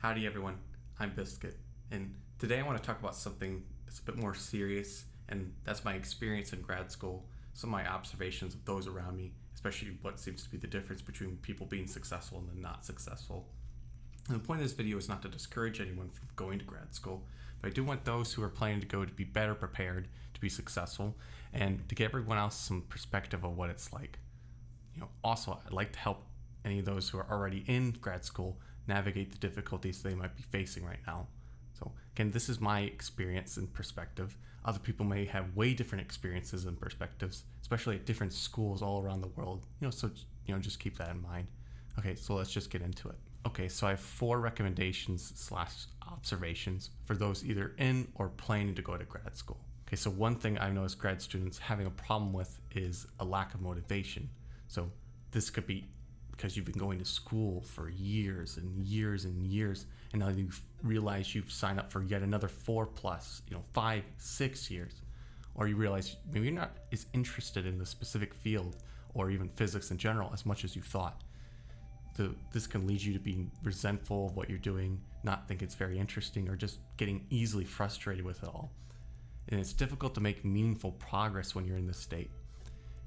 Howdy everyone, I'm Biscuit, and today I want to talk about something that's a bit more serious, and that's my experience in grad school, some of my observations of those around me, especially what seems to be the difference between people being successful and then not successful. And the point of this video is not to discourage anyone from going to grad school, but I do want those who are planning to go to be better prepared to be successful, and to give everyone else some perspective of what it's like. Also, I'd like to help any of those who are already in grad school navigate the difficulties they might be facing right now. So again, this is my experience and perspective. Other people may have way different experiences and perspectives, especially at different schools all around the world. Just keep that in mind. Okay, so let's just get into it. Okay, so I have 4 recommendations / observations for those either in or planning to go to grad school. Okay, so one thing I've noticed grad students having a problem with is a lack of motivation. So this could be because you've been going to school for years and years and years, and now you realize you've signed up for yet another 4 plus, 5, 6 years, or you realize maybe you're not as interested in the specific field or even physics in general as much as you thought. This can lead you to being resentful of what you're doing, not think it's very interesting, or just getting easily frustrated with it all. And it's difficult to make meaningful progress when you're in this state.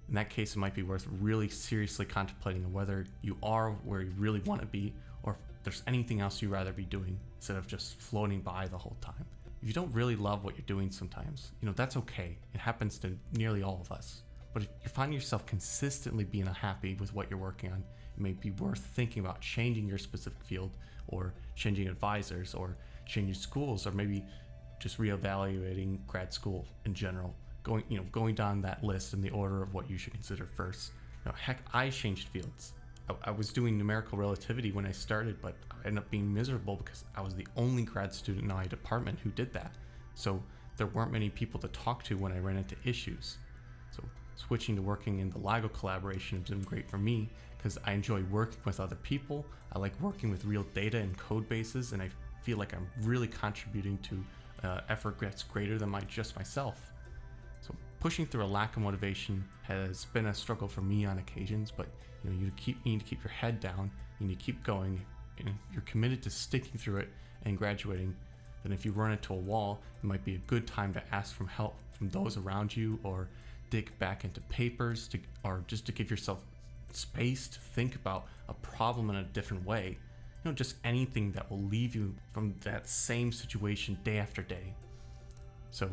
In that case, it might be worth really seriously contemplating whether you are where you really want to be, or if there's anything else you'd rather be doing instead of just floating by the whole time. If you don't really love what you're doing sometimes, that's okay. It happens to nearly all of us. But if you find yourself consistently being unhappy with what you're working on, it may be worth thinking about changing your specific field, or changing advisors, or changing schools, or maybe just reevaluating grad school in general. Going down that list in the order of what you should consider first. Heck, I changed fields. I was doing numerical relativity when I started, but I ended up being miserable because I was the only grad student in my department who did that. So there weren't many people to talk to when I ran into issues. So switching to working in the LIGO collaboration has been great for me because I enjoy working with other people. I like working with real data and code bases, and I feel like I'm really contributing to effort that's greater than just myself. So pushing through a lack of motivation has been a struggle for me on occasions, but you need to keep your head down. You need to keep going, and if you're committed to sticking through it and graduating, then if you run into a wall, it might be a good time to ask for help from those around you, or dig back into papers, or just to give yourself space to think about a problem in a different way. Just anything that will leave you from that same situation day after day. So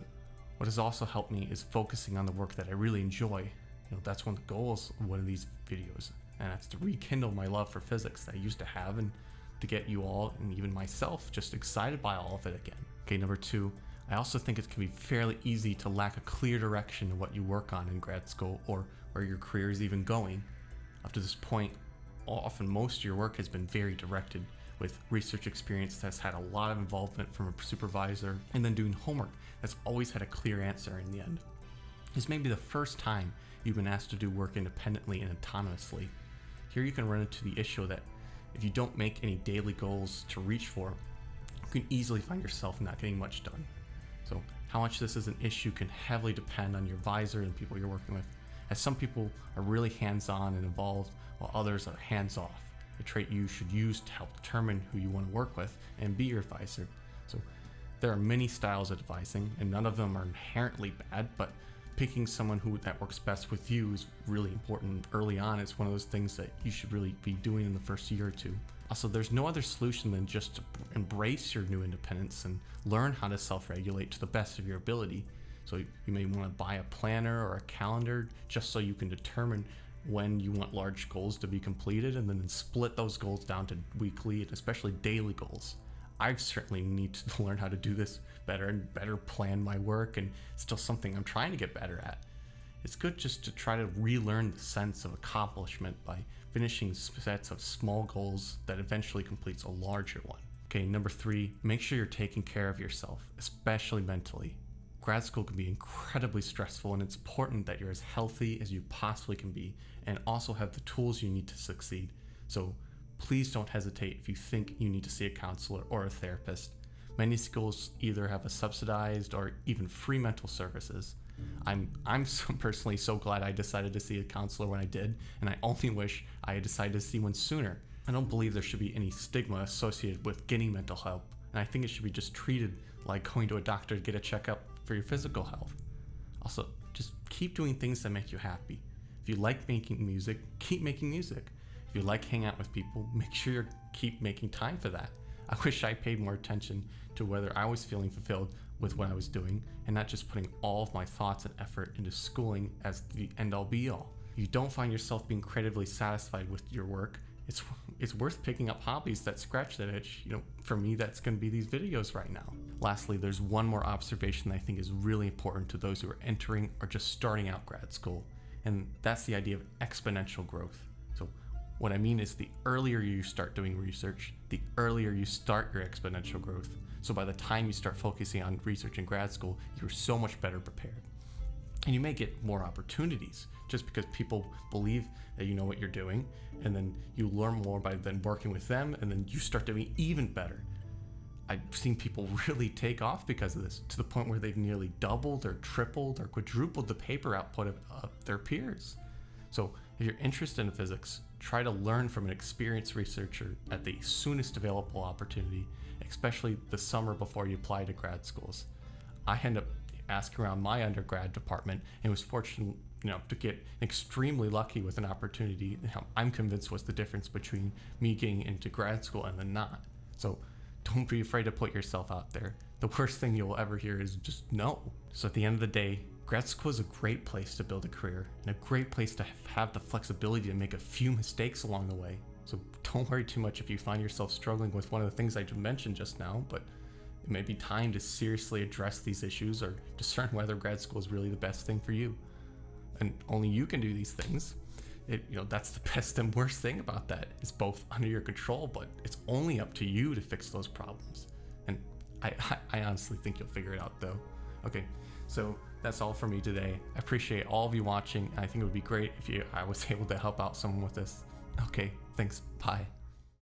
what has also helped me is focusing on the work that I really enjoy. That's one of the goals of one of these videos, and that's to rekindle my love for physics that I used to have, and to get you all, and even myself, just excited by all of it again. Okay, number 2, I also think it can be fairly easy to lack a clear direction of what you work on in grad school, or where your career is even going. Up to this point, often most of your work has been very directed, with research experience that's had a lot of involvement from a supervisor, and then doing homework that's always had a clear answer in the end. This may be the first time you've been asked to do work independently and autonomously. Here you can run into the issue that if you don't make any daily goals to reach for, you can easily find yourself not getting much done. So how much this is an issue can heavily depend on your advisor and people you're working with, as some people are really hands-on and involved, while others are hands-off, a trait you should use to help determine who you want to work with and be your advisor. So there are many styles of advising, and none of them are inherently bad, but picking someone that works best with you is really important early on. It's one of those things that you should really be doing in the first year or 2. Also, there's no other solution than just to embrace your new independence and learn how to self-regulate to the best of your ability. So you may want to buy a planner or a calendar just so you can determine when you want large goals to be completed, and then split those goals down to weekly and especially daily goals. I certainly need to learn how to do this better and better plan my work, and still something I'm trying to get better at. It's good just to try to relearn the sense of accomplishment by finishing sets of small goals that eventually completes a larger one. Okay, number 3, make sure you're taking care of yourself, especially mentally. Grad school can be incredibly stressful, and it's important that you're as healthy as you possibly can be, and also have the tools you need to succeed. So please don't hesitate if you think you need to see a counselor or a therapist. Many schools either have a subsidized or even free mental services. I'm personally so glad I decided to see a counselor when I did, and I only wish I had decided to see one sooner. I don't believe there should be any stigma associated with getting mental help, and I think it should be just treated like going to a doctor to get a checkup for your physical health. Also, just keep doing things that make you happy. If you like making music, keep making music. If you like hanging out with people, make sure you keep making time for that. I wish I paid more attention to whether I was feeling fulfilled with what I was doing and not just putting all of my thoughts and effort into schooling as the end-all be-all. If you don't find yourself being creatively satisfied with your work, it's worth picking up hobbies that scratch that itch. For me, that's going to be these videos right now. Lastly, there's one more observation that I think is really important to those who are entering or just starting out grad school, and that's the idea of exponential growth. So what I mean is the earlier you start doing research, the earlier you start your exponential growth. So by the time you start focusing on research in grad school, you're so much better prepared. And you may get more opportunities just because people believe that you know what you're doing, and then you learn more by then working with them, and then you start doing even better. I've seen people really take off because of this, to the point where they've nearly doubled or tripled or quadrupled the paper output of their peers. So if you're interested in physics, try to learn from an experienced researcher at the soonest available opportunity, especially the summer before you apply to grad schools. I end up asking around my undergrad department and was fortunate to get extremely lucky with an opportunity I'm convinced was the difference between me getting into grad school and then not. So don't be afraid to put yourself out there. The worst thing you'll ever hear is just no. So at the end of the day, grad school is a great place to build a career and a great place to have the flexibility to make a few mistakes along the way. So don't worry too much if you find yourself struggling with one of the things I mentioned just now, but it may be time to seriously address these issues or discern whether grad school is really the best thing for you. And only you can do these things. That's the best and worst thing about that. It's both under your control, but it's only up to you to fix those problems. And I honestly think you'll figure it out though. Okay, so that's all for me today. I appreciate all of you watching. I think it would be great if I was able to help out someone with this. Okay, thanks, bye.